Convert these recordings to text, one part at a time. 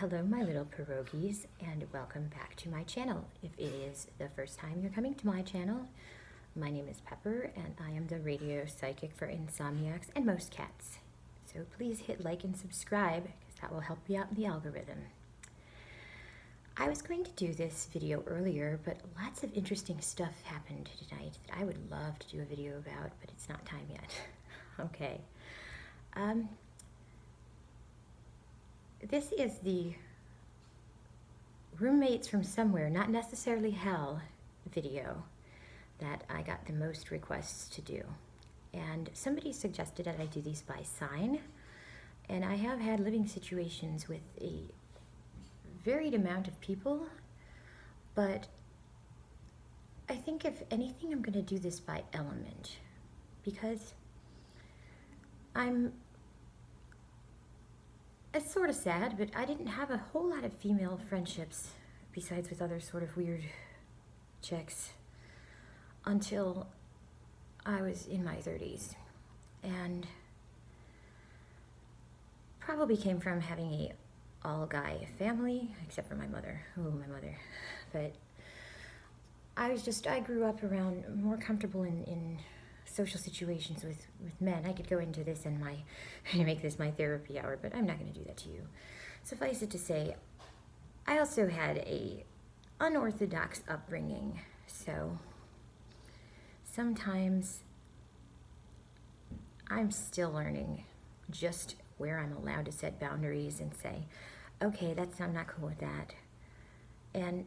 Hello my little pierogies, and welcome back to my channel. If it is the first time you're coming to my channel, my name is Pepper and I am the radio psychic for insomniacs and most cats. So please hit like and subscribe because that will help you out in the algorithm. I was going to do this video earlier, but lots of interesting stuff happened tonight that I would love to do a video about, but it's not time yet. Okay. This is the Roommates from Somewhere, Not Necessarily Hell video that I got the most requests to do. And somebody suggested that I do these by sign. And I have had living situations with a varied amount of people, but I think if anything, I'm going to do this by element because it's sort of sad, but I didn't have a whole lot of female friendships besides with other sort of weird chicks until I was in my 30s. And probably came from having a all-guy family, except for my mother. Oh, my mother. But I grew up around more comfortable in social situations with men. I could go into this and make this my therapy hour, but I'm not going to do that to you. Suffice it to say, I also had a unorthodox upbringing, so sometimes I'm still learning just where I'm allowed to set boundaries and say, okay, I'm not cool with that. And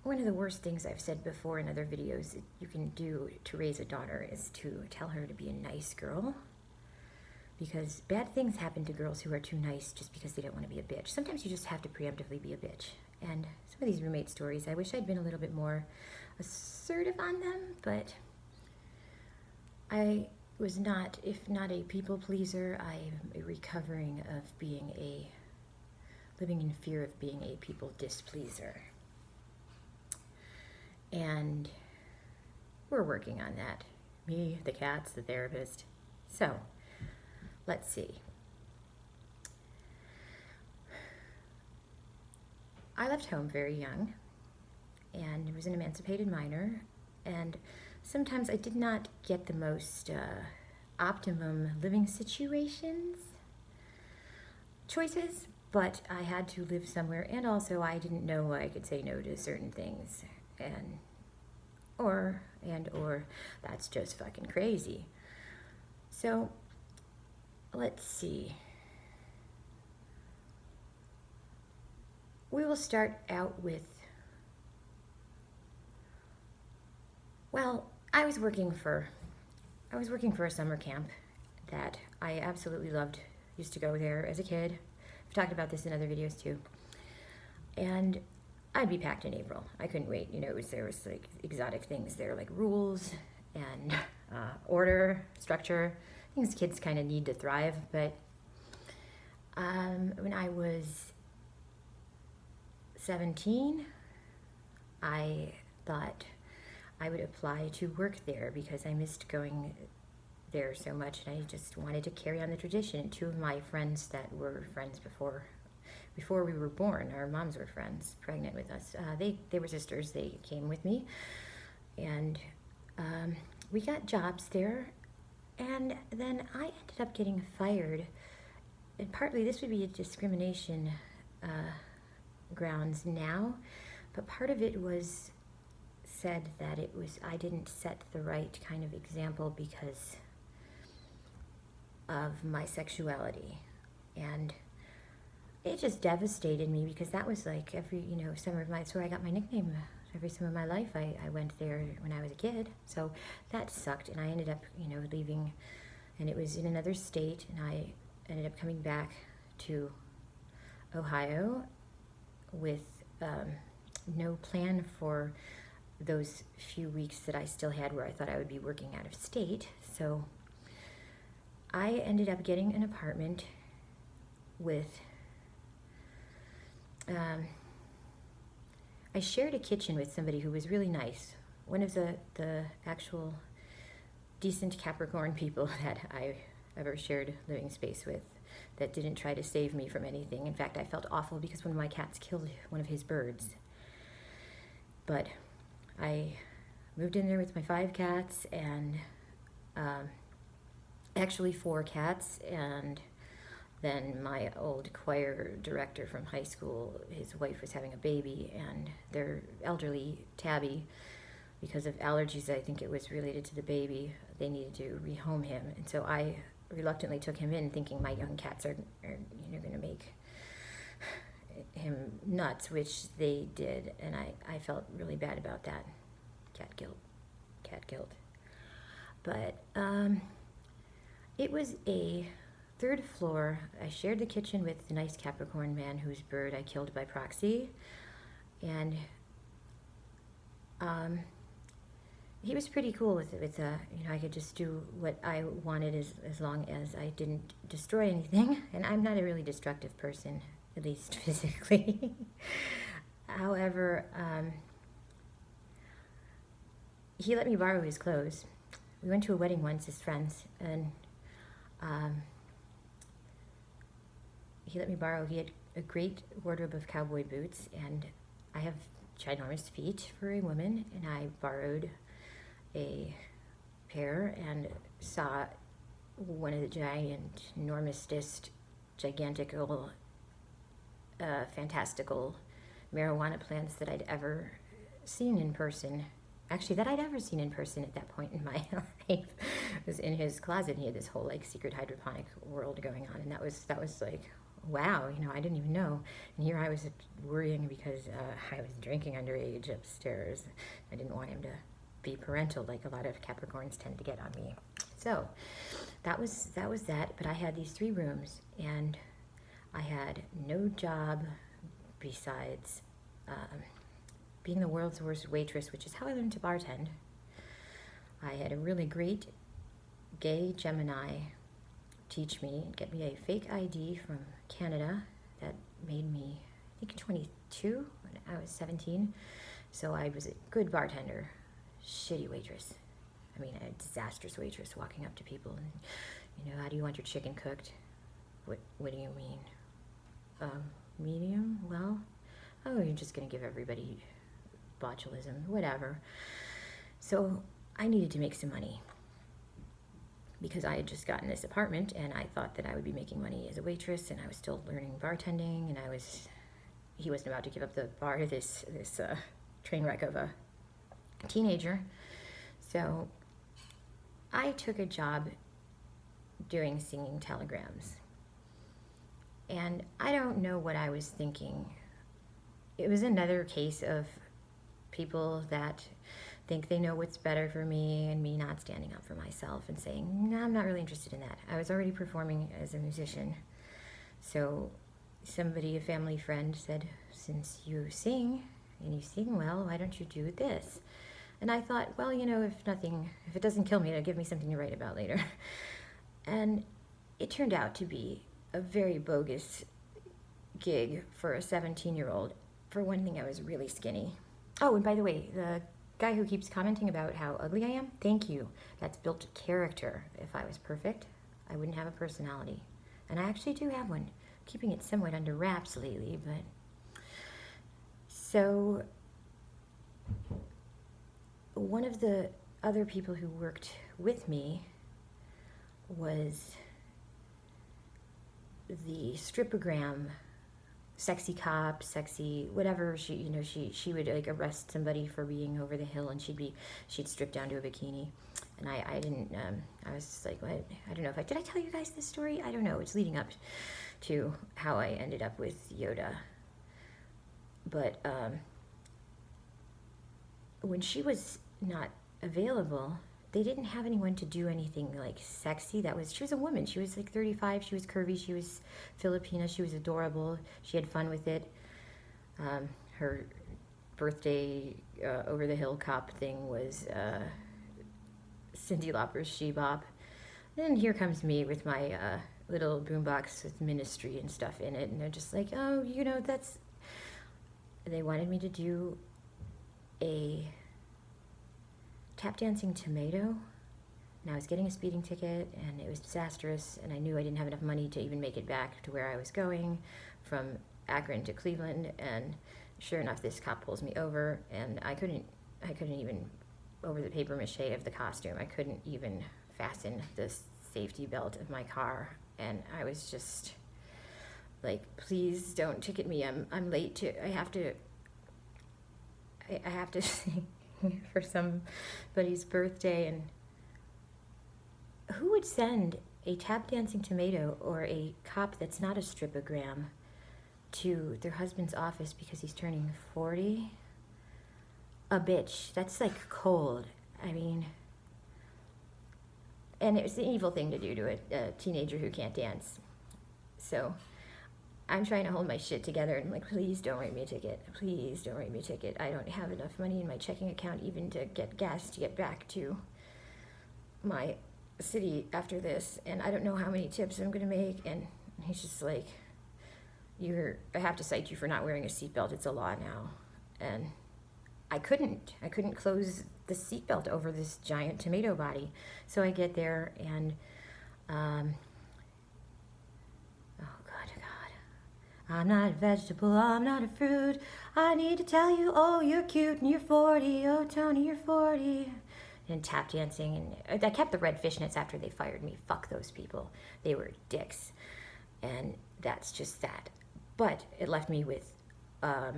one of the worst things I've said before in other videos that you can do to raise a daughter is to tell her to be a nice girl, because bad things happen to girls who are too nice just because they don't want to be a bitch. Sometimes you just have to preemptively be a bitch. And some of these roommate stories, I wish I'd been a little bit more assertive on them, but I was not, if not a people pleaser, I am a recovering of living in fear of being a people displeaser. And we're working on that. Me, the cats, the therapist. So, let's see. I left home very young and was an emancipated minor, and sometimes I did not get the most optimum living choices, but I had to live somewhere, and also I didn't know I could say no to certain things. Or that's just fucking crazy. So let's see. We will start out with, well, I was working for a summer camp that I absolutely loved. Used to go there as a kid. I've talked about this in other videos too. And I'd be packed in April. I couldn't wait. There was like exotic things there, like rules and order, structure, things kids kind of need to thrive. But when I was 17, I thought I would apply to work there because I missed going there so much, and I just wanted to carry on the tradition. And two of my friends that were friends before we were born, our moms were friends, pregnant with us. They were sisters. They came with me, and we got jobs there. And then I ended up getting fired. And partly this would be a discrimination grounds now, but part of it was said that I didn't set the right kind of example because of my sexuality. And it just devastated me because that was like every, summer of that's where I got my nickname. Every summer of my life, I went there when I was a kid. So that sucked, and I ended up, leaving, and it was in another state, and I ended up coming back to Ohio with no plan for those few weeks that I still had where I thought I would be working out of state. So I ended up getting an apartment with I shared a kitchen with somebody who was really nice. One of the decent Capricorn people that I ever shared living space with. that didn't try to save me from anything. In fact, I felt awful because one of my cats killed one of his birds. But I moved in there with my 5 cats, and actually 4 cats, and then my old choir director from high school, his wife was having a baby, and their elderly Tabby, because of allergies, I think it was related to the baby, they needed to rehome him. And so I reluctantly took him in, thinking my young cats are going to make him nuts, which they did, and I felt really bad about that. Cat guilt. But it was a 3rd floor. I shared the kitchen with the nice Capricorn man whose bird I killed by proxy, and he was pretty cool with I could just do what I wanted as long as I didn't destroy anything. And I'm not a really destructive person, at least physically. However, he let me borrow his clothes. We went to a wedding once as friends, and he let me borrow. He had a great wardrobe of cowboy boots, and I have ginormous feet for a woman, and I borrowed a pair and saw one of the enormousest, gigantical, fantastical marijuana plants that I'd ever seen in person. Actually, that I'd ever seen in person at that point in my life was in his closet. He had this whole secret hydroponic world going on, and that was like, wow, I didn't even know. And here I was worrying because I was drinking underage upstairs. I didn't want him to be parental like a lot of Capricorns tend to get on me. So that was that. But I had these 3 rooms, and I had no job besides being the world's worst waitress, which is how I learned to bartend. I had a really great gay Gemini teach me, get me a fake ID from Canada that made me, I think, 22 when I was 17. So I was a good bartender, shitty waitress. I mean, a disastrous waitress, walking up to people and, how do you want your chicken cooked? What do you mean? Medium? Well, oh, you're just going to give everybody botulism, whatever. So I needed to make some money because I had just gotten this apartment, and I thought that I would be making money as a waitress, and I was still learning bartending, and he wasn't about to give up the bar to this train wreck of a teenager. So I took a job doing singing telegrams, and I don't know what I was thinking. It was another case of people that think they know what's better for me, and me not standing up for myself and saying, no, I'm not really interested in that. I was already performing as a musician. So a family friend said, since you sing, and you sing well, why don't you do this? And I thought, well, if it doesn't kill me, it'll give me something to write about later. And it turned out to be a very bogus gig for a 17-year-old. For one thing, I was really skinny. Oh, and by the way, the guy who keeps commenting about how ugly I am, thank you. That's built character. If I was perfect, I wouldn't have a personality. And I actually do have one. Keeping it somewhat under wraps lately, but... So, one of the other people who worked with me was the stripogram, sexy cop, sexy whatever. She would arrest somebody for being over the hill, and she'd strip down to a bikini, and I didn't. I was just like, what? I don't know did I tell you guys this story? I don't know. It's leading up to how I ended up with Yoda, but when she was not available, they didn't have anyone to do anything sexy. She was a woman. She was 35. She was curvy. She was Filipina. She was adorable. She had fun with it. Her birthday over the hill cop thing was Cyndi Lauper's She Bop. Then here comes me with my little boombox with Ministry and stuff in it, and they're just like, oh, that's... They wanted me to do a tap dancing tomato and I was getting a speeding ticket, and it was disastrous, and I knew I didn't have enough money to even make it back to where I was going from Akron to Cleveland, and sure enough, this cop pulls me over, and I couldn't even, over the paper mache of the costume, I couldn't even fasten the safety belt of my car, and I was just like, please don't ticket me, I'm late I have to sing for somebody's birthday. And who would send a tap dancing tomato or a cop that's not a stripogram to their husband's office because he's turning 40? A bitch. That's like cold. I mean, and it was the evil thing to do to a teenager who can't dance. So I'm trying to hold my shit together, and I'm like, please don't write me a ticket. Please don't write me a ticket. I don't have enough money in my checking account even to get gas to get back to my city after this, and I don't know how many tips I'm gonna make. And he's just like, I have to cite you for not wearing a seatbelt. It's a law now. And I couldn't close the seatbelt over this giant tomato body. So I get there, and I'm not a vegetable, I'm not a fruit. I need to tell you, oh, you're cute and you're 40. Oh, Tony, you're 40. And tap dancing. And I kept the red fishnets after they fired me. Fuck those people. They were dicks. And that's just that. But it left me with a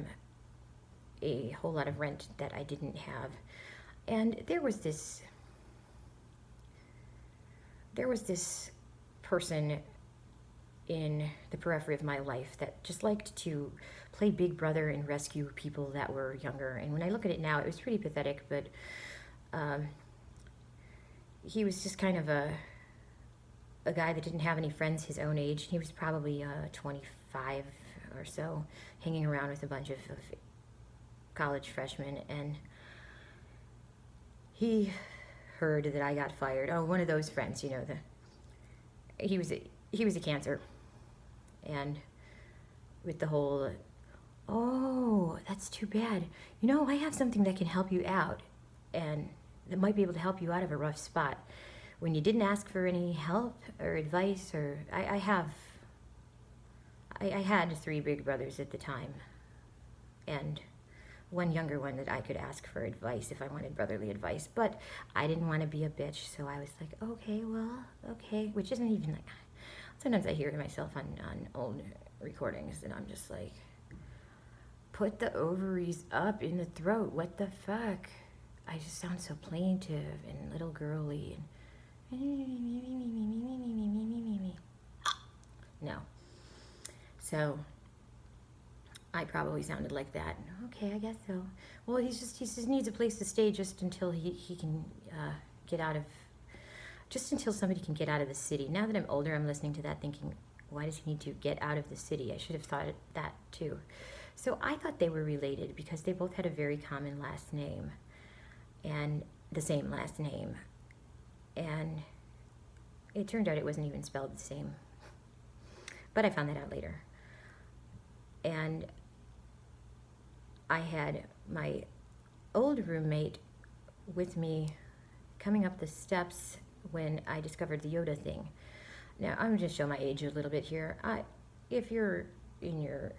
whole lot of rent that I didn't have. And there was this person in the periphery of my life that just liked to play Big Brother and rescue people that were younger. And when I look at it now, it was pretty pathetic, but he was just kind of a guy that didn't have any friends his own age. He was probably 25 or so, hanging around with a bunch of college freshmen, and he heard that I got fired. Oh, one of those friends, you know, he was a cancer. And with the whole, oh, that's too bad. You know, I have something that can help you out, and that might be able to help you out of a rough spot. When you didn't ask for any help or advice, or I had 3 big brothers at the time, and one younger one that I could ask for advice if I wanted brotherly advice, but I didn't want to be a bitch, so I was like, okay, which isn't even like, sometimes I hear to myself on old recordings, and I'm just like, put the ovaries up in the throat, what the fuck? I just sound so plaintive and little girly, and no. So I probably sounded like that. Okay, I guess so. Well, he just needs a place to stay just until he can get out of, just until somebody can get out of the city. Now that I'm older, I'm listening to that thinking, why does he need to get out of the city? I should have thought that too. So I thought they were related because they both had a very common last name and the same last name. And it turned out it wasn't even spelled the same. But I found that out later. And I had my old roommate with me coming up the steps when I discovered the Yoda thing. Now, I'm going to show my age a little bit here. If you're in your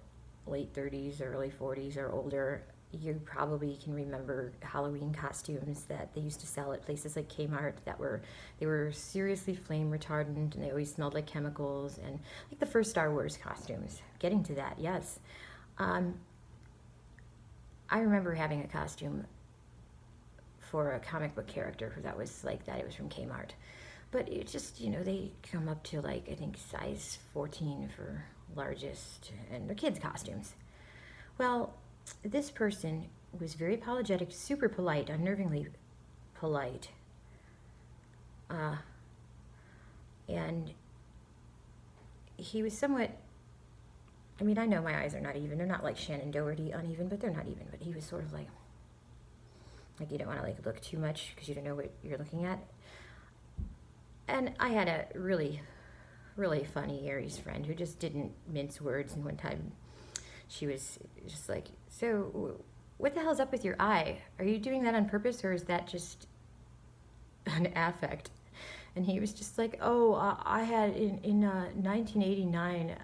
late 30s or early 40s or older, you probably can remember Halloween costumes that they used to sell at places like Kmart they were seriously flame retardant, and they always smelled like chemicals, and like the first Star Wars costumes. Getting to that, yes. I remember having a costume for a comic book character that was like that. It was from Kmart. But it just, you know, they come up to like, I think, size 14 for largest, and they're kids' costumes. Well, this person was very apologetic, super polite, unnervingly polite. And he was somewhat, I mean, I know my eyes are not even. They're not like Shannon Doherty uneven, but they're not even. But he was sort of like you don't want to like look too much because you don't know what you're looking at. And I had a really, really funny Aries friend who just didn't mince words. And one time she was just like, so what the hell's up with your eye? Are you doing that on purpose, or is that just an affect? And he was just like, oh, I had in 1989,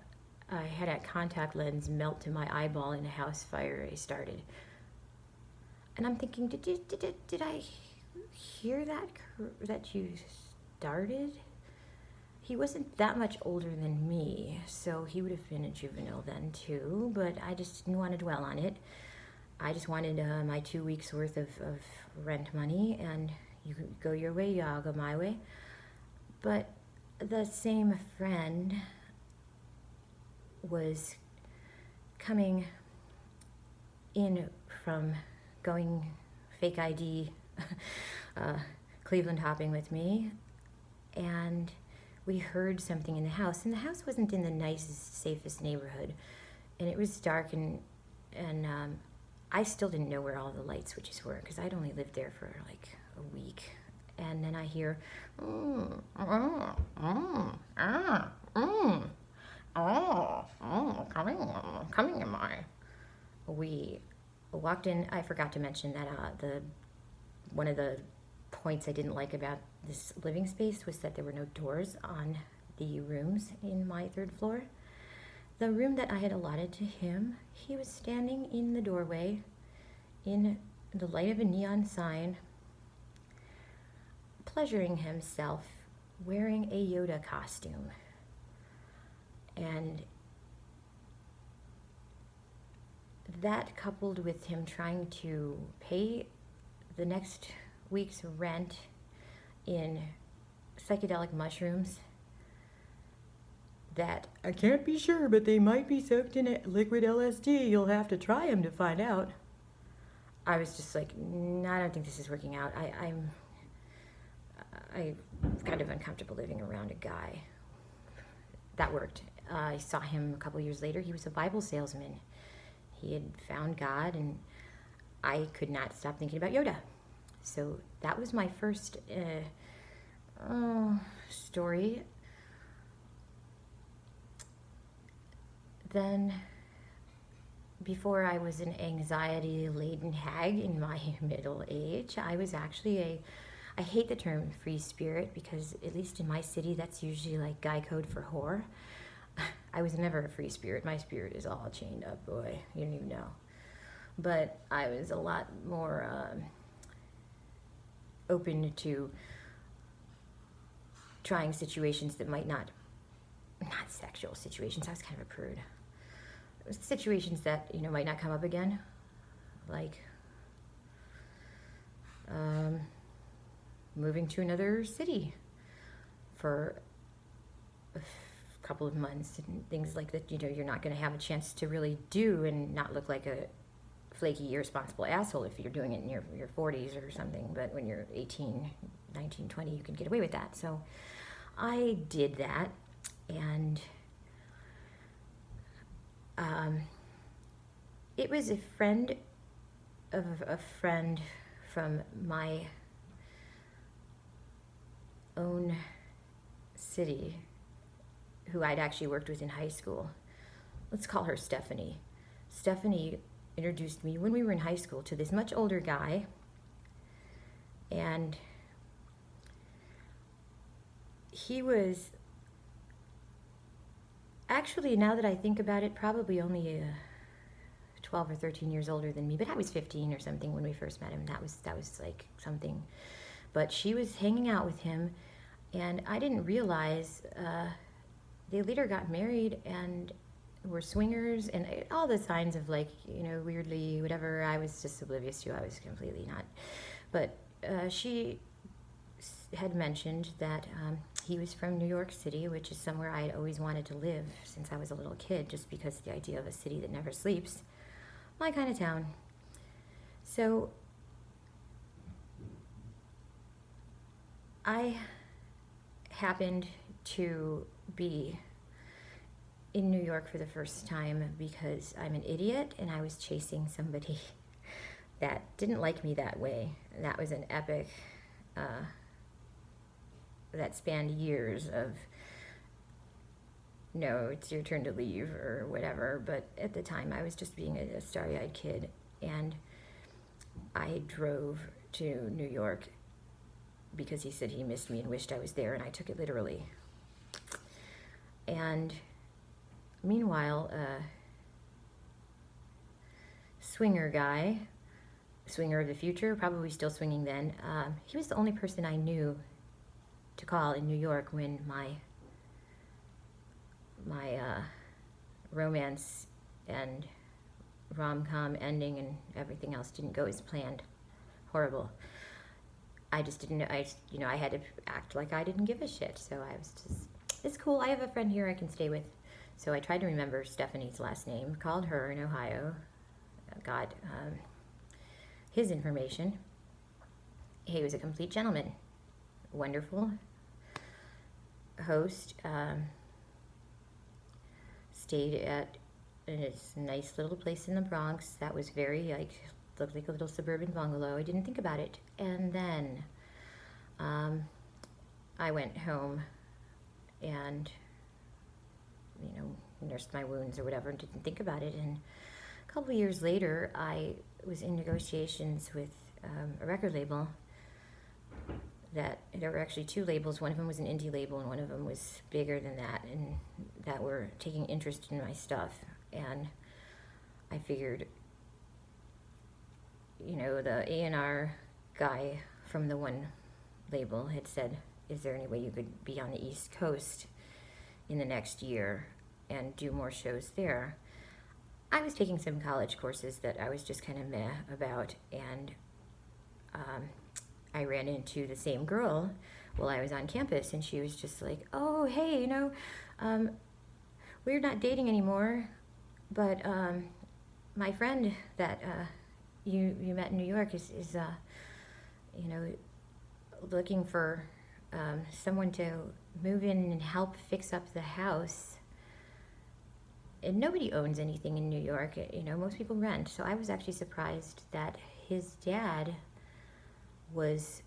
I had a contact lens melt in my eyeball in a house fire I started. And I'm thinking, did I hear that you started? He wasn't that much older than me, so he would have been a juvenile then too, but I just didn't want to dwell on it. I just wanted my 2 weeks worth of rent money, and you could go your way, I'll go my way. But the same friend was coming in from going fake ID Cleveland hopping with me, and we heard something in the house, and the house wasn't in the nicest, safest neighborhood, and it was dark, and I still didn't know where all the light switches were because I'd only lived there for like a week. And then I hear, coming in my. We walked in. I forgot to mention that one of the points I didn't like about this living space was that there were no doors on the rooms in my third floor. The room that I had allotted to him, he was standing in the doorway in the light of a neon sign, pleasuring himself, wearing a Yoda costume. And that, coupled with him trying to pay the next week's rent in psychedelic mushrooms that I can't be sure, but they might be soaked in liquid LSD. You'll have to try them to find out. I was just like, no, I don't think this is working out. I'm kind of uncomfortable living around a guy. That worked. I saw him a couple years later. He was a Bible salesman. He had found God, and I could not stop thinking about Yoda. So that was my first story. Then, before I was an anxiety-laden hag in my middle age, I was actually I hate the term free spirit because, at least in my city, that's usually like guy code for whore. I was never a free spirit. My spirit is all chained up, boy. You don't even know. But I was a lot more open to trying situations that might not sexual situations. I was kind of a prude. Situations that, might not come up again. Like moving to another city for a couple of months and things like that, you're not going to have a chance to really do and not look like a flaky, irresponsible asshole if you're doing it in your 40s or something. But when you're 18, 19, 20, you can get away with that. So I did that, and it was a friend of a friend from my own city who I'd actually worked with in high school. Let's call her Stephanie. Stephanie introduced me when we were in high school to this much older guy, and he was actually, now that I think about it, probably only 12 or 13 years older than me, but I was 15 or something when we first met him. That was like something. But she was hanging out with him, and I didn't realize they later got married and were swingers, and all the signs of weirdly whatever I was just oblivious to. I was completely not. But she had mentioned that he was from New York City, which is somewhere I had always wanted to live since I was a little kid, just because the idea of a city that never sleeps, my kind of town. So I happened to be in New York for the first time because I'm an idiot and I was chasing somebody that didn't like me that way. And that was an epic that spanned years of, no, it's your turn to leave or whatever. But at the time I was just being a starry-eyed kid, and I drove to New York because he said he missed me and wished I was there, and I took it literally. And meanwhile, swinger guy, swinger of the future, probably still swinging then, he was the only person I knew to call in New York when my romance and rom-com ending and everything else didn't go as planned. Horrible. I just didn't know, I had to act like I didn't give a shit. So I was just, it's cool. I have a friend here I can stay with. So I tried to remember Stephanie's last name, called her in Ohio, got his information. He was a complete gentleman, wonderful host, stayed at a nice little place in the Bronx that was very, looked like a little suburban bungalow. I didn't think about it. And then I went home and, nursed my wounds or whatever and didn't think about it. And a couple of years later, I was in negotiations with a record label that, there were actually two labels. One of them was an indie label and one of them was bigger than that, and that were taking interest in my stuff. And I figured, the A&R guy from the one label had said, is there any way you could be on the East Coast in the next year and do more shows there? I was taking some college courses that I was just kind of meh about, and I ran into the same girl while I was on campus, and she was just like, oh, hey, we're not dating anymore, but my friend that you met in New York is looking for someone to move in and help fix up the house. And nobody owns anything in New York. Most people rent. So I was actually surprised that his dad was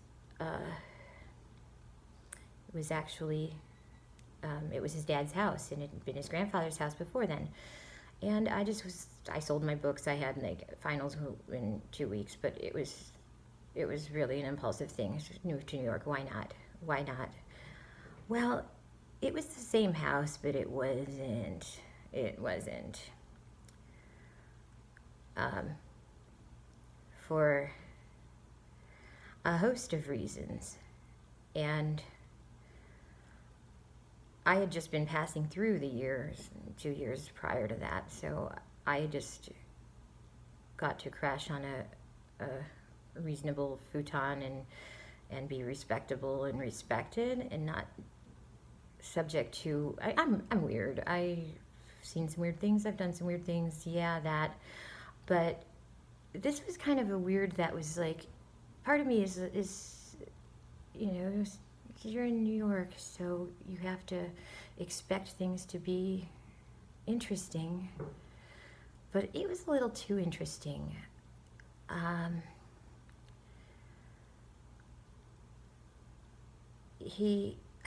actually, it was his dad's house, and it had been his grandfather's house before then. And I sold my books. I had finals in 2 weeks, but it was really an impulsive thing. I just moved to New York. Why not? Well, it was the same house, but it wasn't. For a host of reasons. And I had just been passing through the years, 2 years prior to that, so I just got to crash on a reasonable futon and be respectable and respected and not subject to, I'm weird. I've seen some weird things, I've done some weird things, but this was kind of a weird that was part of me is you're in New York, so you have to expect things to be interesting, but it was a little too interesting. I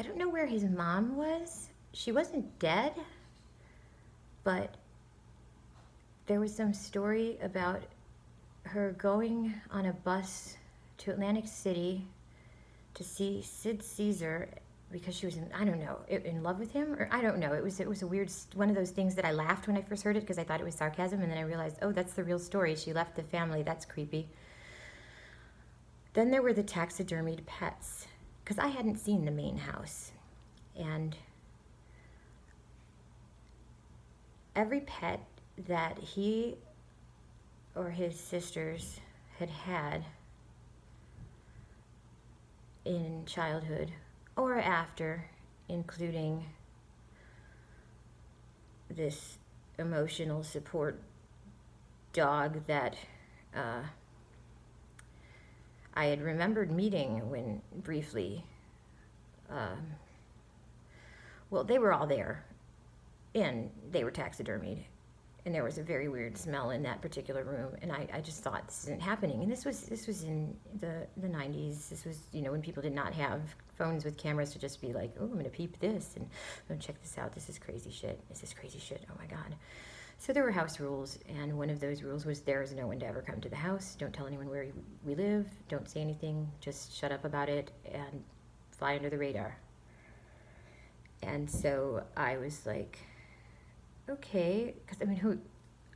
don't know where his mom was. She wasn't dead, but there was some story about her going on a bus to Atlantic City to see Sid Caesar because she was in love with him, or I don't know. It was a weird, one of those things that I laughed when I first heard it because I thought it was sarcasm, and then I realized, oh, that's the real story. She left the family. That's creepy. Then there were the taxidermied pets, because I hadn't seen the main house, and every pet that he or his sisters had in childhood or after, including this emotional support dog that I had remembered meeting when briefly, they were all there, and they were taxidermied, and there was a very weird smell in that particular room, and I just thought, this isn't happening. And this was in the 90s. This was, when people did not have phones with cameras to just be like, oh, I'm gonna peep this, and I'm gonna check this out. This is crazy shit. Oh my God. So So there were house rules, and one of those rules was there is no one to ever come to the house. Don't tell anyone where we live. Don't say anything. Just shut up about it and fly under the radar. And so I was like, okay, because I mean,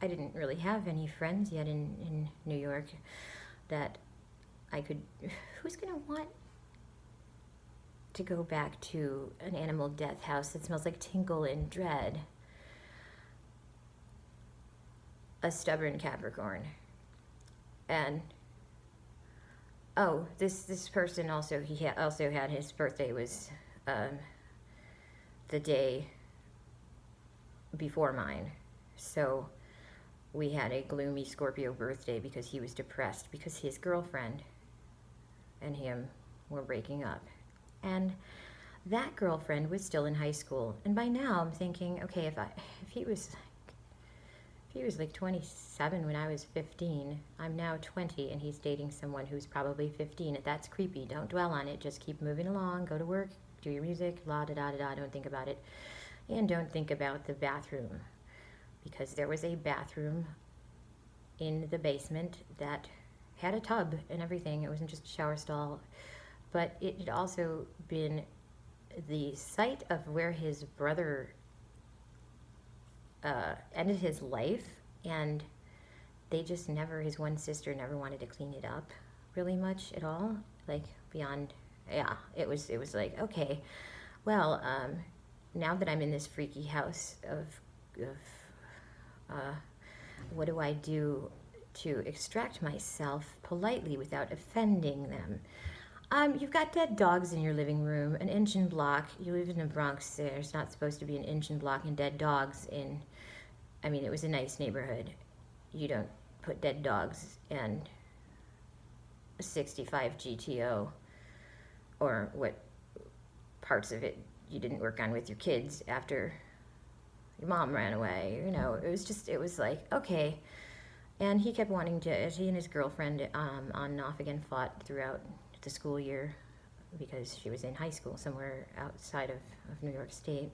I didn't really have any friends yet in New York that I could, who's going to want to go back to an animal death house that smells like tinkle and dread? A stubborn Capricorn. And oh, this person also, he also had his birthday was the day before mine. So we had a gloomy Scorpio birthday because he was depressed because his girlfriend and him were breaking up. And that girlfriend was still in high school. And by now I'm thinking, okay, if he was like 27 when I was 15, I'm now 20 and he's dating someone who's probably 15. That's creepy. Don't dwell on it. Just keep moving along, go to work, do your music, la da da da da, don't think about it. And don't think about the bathroom, because there was a bathroom in the basement that had a tub and everything. It wasn't just a shower stall, but it had also been the site of where his brother ended his life, and they just never, his one sister never wanted to clean it up really much at all, like beyond, yeah, it was like, okay, well, now that I'm in this freaky house of what do I do to extract myself politely without offending them? You've got dead dogs in your living room, an engine block. You live in the Bronx. There's not supposed to be an engine block and dead dogs in, I mean, it was a nice neighborhood. You don't put dead dogs and a 65 GTO, or what parts of it you didn't work on with your kids after your mom ran away. You know, it was like, okay. And he kept wanting to, he and his girlfriend on and off again fought throughout the school year because she was in high school somewhere outside of New York State.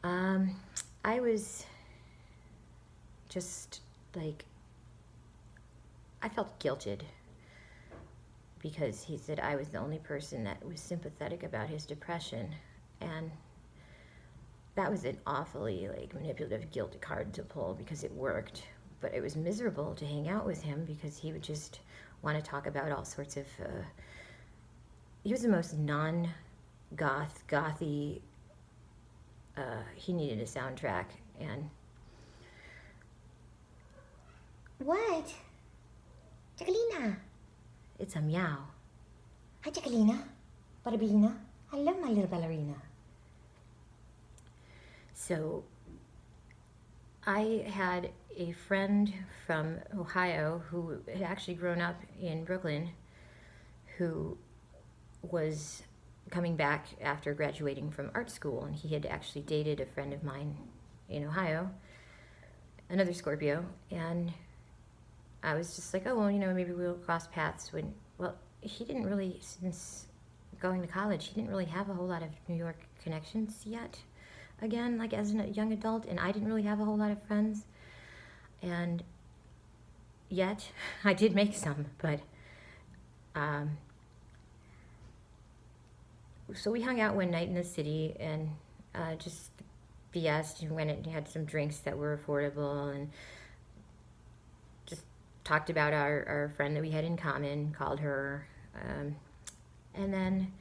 I was just like, I felt guilted because he said I was the only person that was sympathetic about his depression, and that was an awfully like manipulative guilt card to pull because it worked, but it was miserable to hang out with him because he would just want to talk about all sorts of he was the most gothy. He needed a soundtrack. And what? Jacqueline, it's a meow. Hi, Jacqueline. Barbarina. Hello, my little ballerina. So I had a friend from Ohio who had actually grown up in Brooklyn, who was coming back after graduating from art school, and he had actually dated a friend of mine in Ohio, another Scorpio, and I was just like, oh, well, you know, maybe we'll cross paths when, well, he didn't really, since going to college, he didn't really have a whole lot of New York connections yet, again, like as a young adult, and I didn't really have a whole lot of friends, and yet, I did make some, but, so we hung out one night in the city and just BS'd and went and had some drinks that were affordable and just talked about our friend that we had in common, called her. And then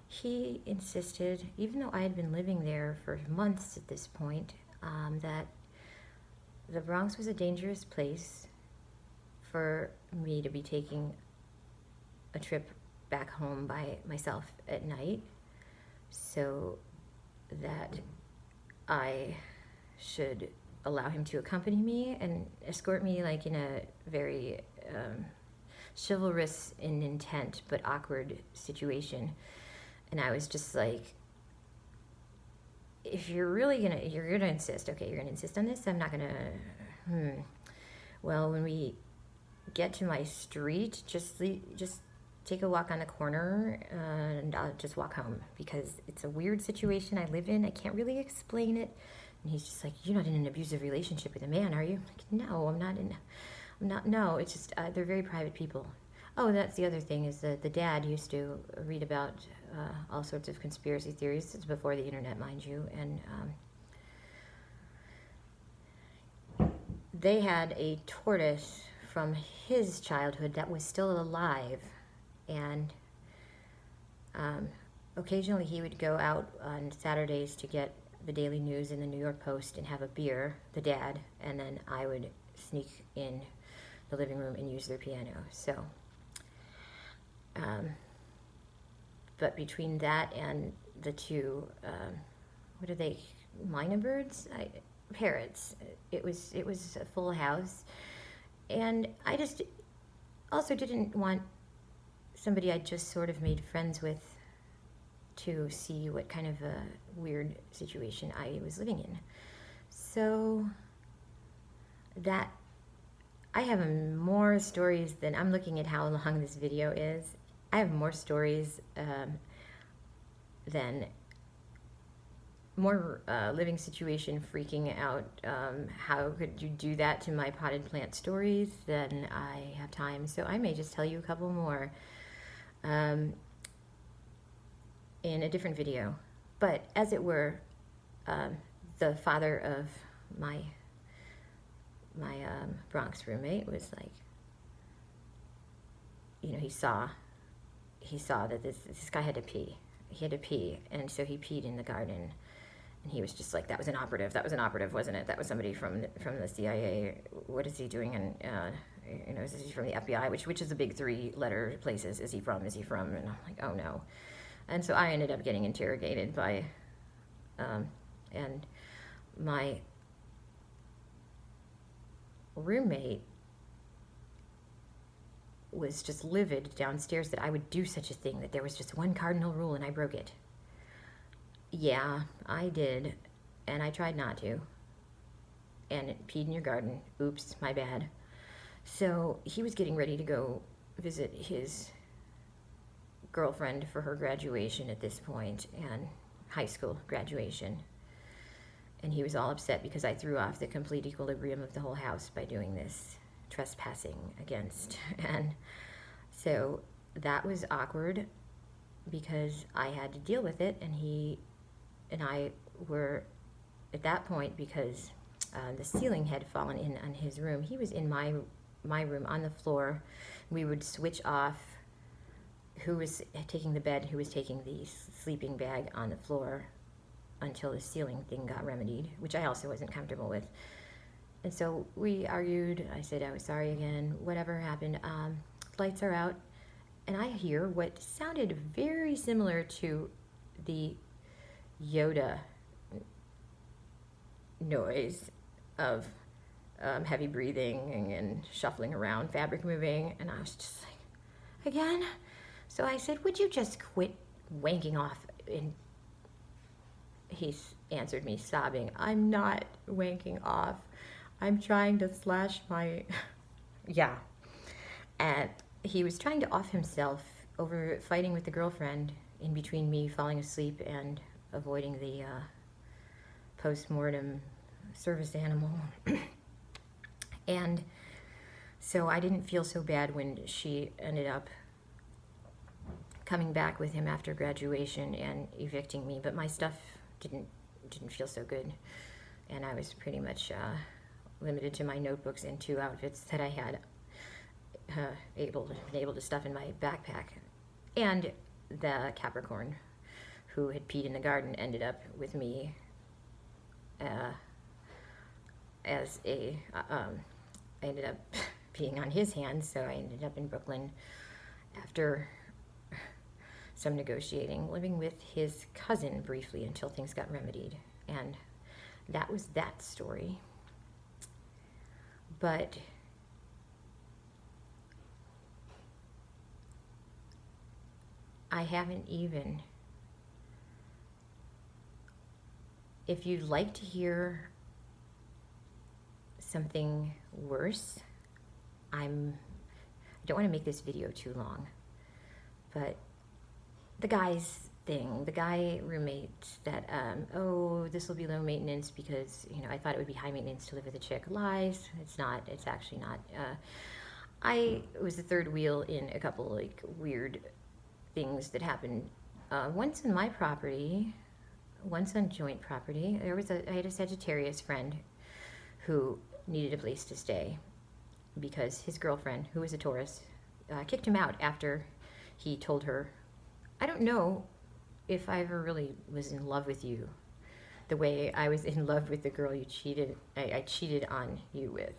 he insisted, even though I had been living there for months at this point, that the Bronx was a dangerous place for me to be taking a trip back home by myself at night, so that I should allow him to accompany me and escort me, like in a very chivalrous in intent but awkward situation. And I was just like, if you're gonna insist, okay, you're gonna insist on this, I'm not gonna, well, when we get to my street, just take a walk on the corner and I'll just walk home, because it's a weird situation I live in. I can't really explain it And he's just like, you're not in an abusive relationship with a man, are you? I'm like, no, no, it's just, they're very private people. Oh, that's the other thing, is that the dad used to read about all sorts of conspiracy theories. It's before the internet, mind you, and they had a tortoise from his childhood that was still alive, and occasionally he would go out on Saturdays to get the Daily News and the New York Post and have a beer, the dad, and then I would sneak in the living room and use their piano. So, but between that and the two, what are they, mynah birds? Parrots. It was a full house, and I just also didn't want somebody I just sort of made friends with to see what kind of a weird situation I was living in. So that I have more stories than, I'm looking at how long this video is. I have more stories than more living situation freaking out. How could you do that to my potted plant stories? Then I have time, so I may just tell you a couple more in a different video. But as it were, the father of my Bronx roommate was like, you know, he saw that this guy had to pee. He had to pee, and so he peed in the garden. And he was just like, that was an operative, wasn't it? That was somebody from the CIA. What is he doing? And you know, is he from the FBI? Which is the big 3-letter places? Is he from? And I'm like, oh no. And so I ended up getting interrogated by, and my roommate was just livid downstairs that I would do such a thing, that there was just one cardinal rule and I broke it. Yeah, I did, and I tried not to, and it peed in your garden. Oops, my bad. So he was getting ready to go visit his girlfriend for her graduation at this point, and high school graduation, and he was all upset because I threw off the complete equilibrium of the whole house by doing this trespassing against. And so that was awkward because I had to deal with it, and he and I were at that point, because the ceiling had fallen in on his room. He was in my room on the floor. We would switch off who was taking the bed, who was taking the sleeping bag on the floor, until the ceiling thing got remedied, which I also wasn't comfortable with. And so we argued. I said I was sorry again, whatever happened. Lights are out, and I hear what sounded very similar to the Yoda noise of heavy breathing and shuffling around, fabric moving, and I was just like, again? So I said, would you just quit wanking off? And he answered me sobbing, I'm not wanking off. I'm trying to slash my... Yeah. And he was trying to off himself over fighting with the girlfriend in between me falling asleep and avoiding the post-mortem service animal. And so I didn't feel so bad when she ended up coming back with him after graduation and evicting me, but my stuff didn't feel so good, and I was pretty much limited to my notebooks and 2 outfits that I had able to stuff in my backpack. And the Capricorn who had peed in the garden ended up with me as a I ended up being on his hands, so I ended up in Brooklyn after some negotiating, living with his cousin briefly until things got remedied. And that was that story. But I haven't even... If you'd like to hear something worse, I don't want to make this video too long, but the guys thing. The guy roommate that, oh, this will be low maintenance because, you know, I thought it would be high maintenance to live with a chick. Lies. It's not. It's actually not. I was the third wheel in a couple like weird things that happened. Once in my property, once on joint property. I had a Sagittarius friend who needed a place to stay because his girlfriend, who was a Taurus, kicked him out after he told her, I don't know if I ever really was in love with you the way I was in love with the girl I cheated on you with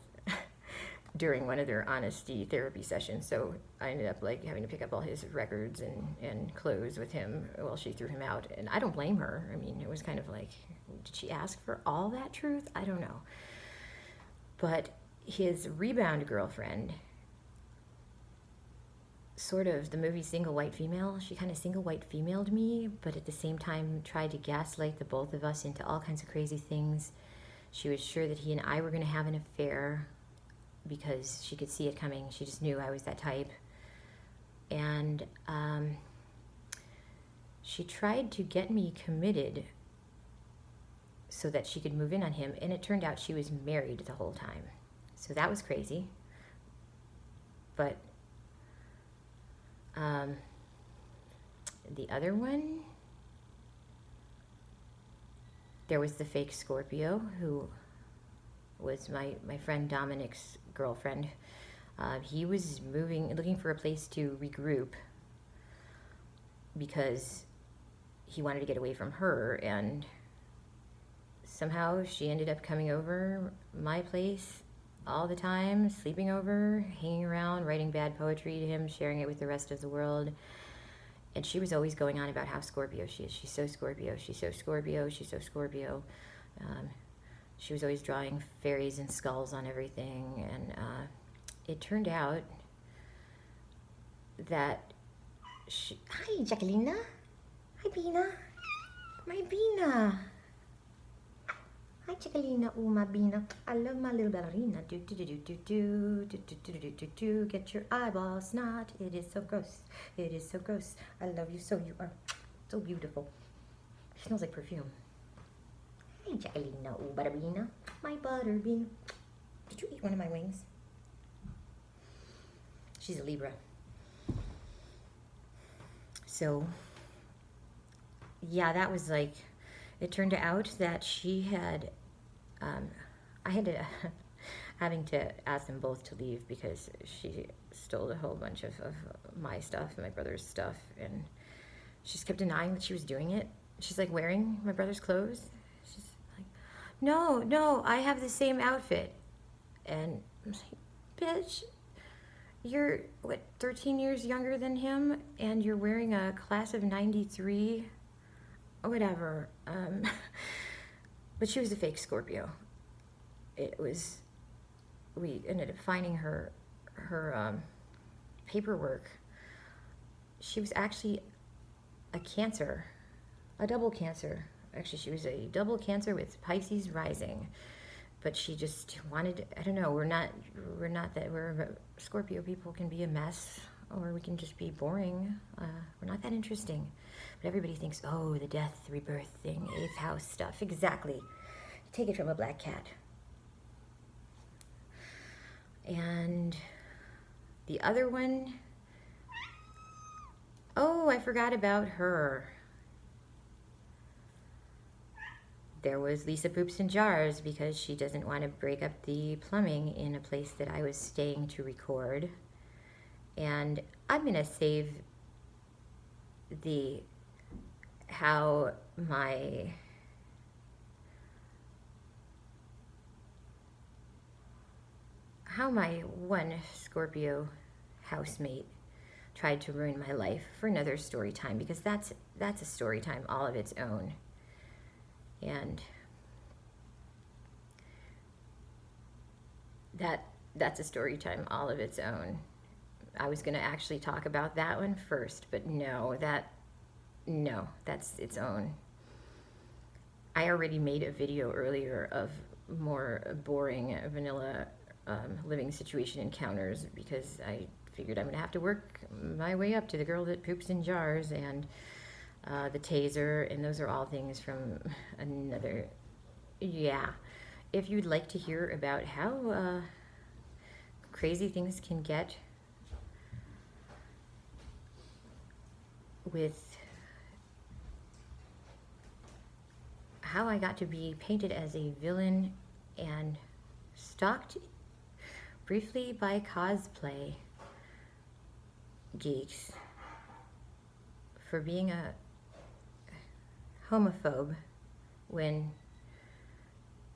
during one of their honesty therapy sessions. So I ended up like having to pick up all his records and clothes with him while she threw him out. And I don't blame her. I mean, it was kind of like, did she ask for all that truth? I don't know. But his rebound girlfriend, sort of the movie Single White Female, she kind of single white femaled me, but at the same time tried to gaslight the both of us into all kinds of crazy things. She was sure that he and I were going to have an affair because she could see it coming. She just knew I was that type. And she tried to get me committed so that she could move in on him, and it turned out she was married the whole time. So that was crazy. But the other one, there was the fake Scorpio who was my friend Dominic's girlfriend. He was looking for a place to regroup because he wanted to get away from her, and somehow she ended up coming over my place all the time, sleeping over, hanging around, writing bad poetry to him, sharing it with the rest of the world. And she was always going on about how Scorpio she is. She's so Scorpio, she's so Scorpio, she's so Scorpio. She was always drawing fairies and skulls on everything. And it turned out that Hi, Jacqueline. Hi, Bina. My Bina. Hi, Jacqueline. Oh, my Bina. I love my little ballerina. Do, do, do, do, do, do, do, do, do, do, do, do. Get your eyeballs snot. It is so gross. It is so gross. I love you so. You are so beautiful. She smells like perfume. Hi, Jacqueline. Oh, Butterbean. My Butterbean. Did you eat one of my wings? She's a Libra. So, yeah, that was like, it turned out that she had, I had to, having to ask them both to leave because she stole a whole bunch of my stuff and my brother's stuff, and she just kept denying that she was doing it. She's like wearing my brother's clothes. She's like, no, I have the same outfit. And I'm like, bitch, you're, 13 years younger than him, and you're wearing a class of 93, whatever. But she was a fake Scorpio. We ended up finding her paperwork. She was actually a Cancer, a double Cancer. Actually, she was a double Cancer with Pisces rising. But she just wanted, I don't know, we're not Scorpio people can be a mess, or we can just be boring. We're not that interesting. But everybody thinks, oh, the death, rebirth thing, 8th house stuff. Exactly. Take it from a black cat. And the other one, oh, I forgot about her. There was Lisa Poops in Jars, because she doesn't want to break up the plumbing in a place that I was staying to record. And I'm going to save how my one Scorpio housemate tried to ruin my life for another story time, because that's a story time all of its own. And that's a story time all of its own. I was going to actually talk about that one first, but no, that's its own. I already made a video earlier of more boring vanilla living situation encounters, because I figured I'm going to have to work my way up to the girl that poops in jars. And the taser, and those are all things from another. Yeah. If you'd like to hear about how crazy things can get with how I got to be painted as a villain and stalked briefly by cosplay geeks for being a homophobe when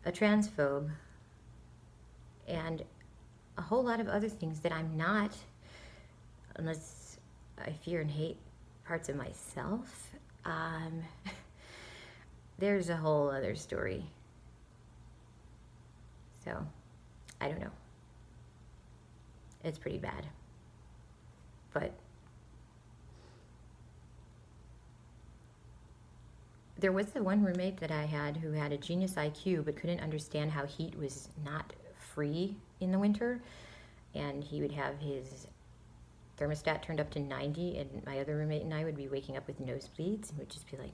a transphobe and a whole lot of other things that I'm not, unless I fear and hate parts of myself. There's a whole other story. So, I don't know. It's pretty bad. But there was the one roommate that I had who had a genius IQ but couldn't understand how heat was not free in the winter. And he would have his thermostat turned up to 90, and my other roommate and I would be waking up with nosebleeds and would just be like,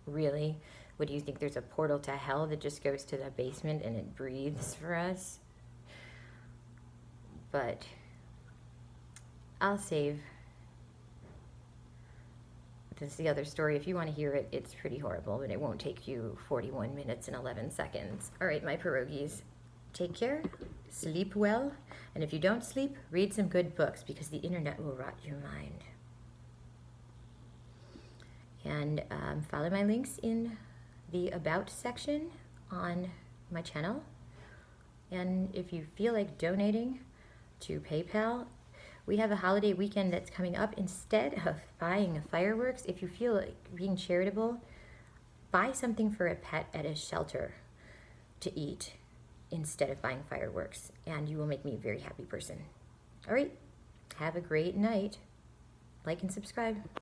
really? What do you think? There's a portal to hell that just goes to the basement and it breathes for us? But I'll save this the other story. If you want to hear it, it's pretty horrible, but it won't take you 41 minutes and 11 seconds. All right, my pierogies, take care, sleep well, and if you don't sleep, read some good books because the internet will rot your mind. And follow my links in the About section on my channel. And if you feel like donating to PayPal, we have a holiday weekend that's coming up. Instead of buying fireworks, if you feel like being charitable, buy something for a pet at a shelter to eat instead of buying fireworks, and you will make me a very happy person. All right, have a great night. Like and subscribe.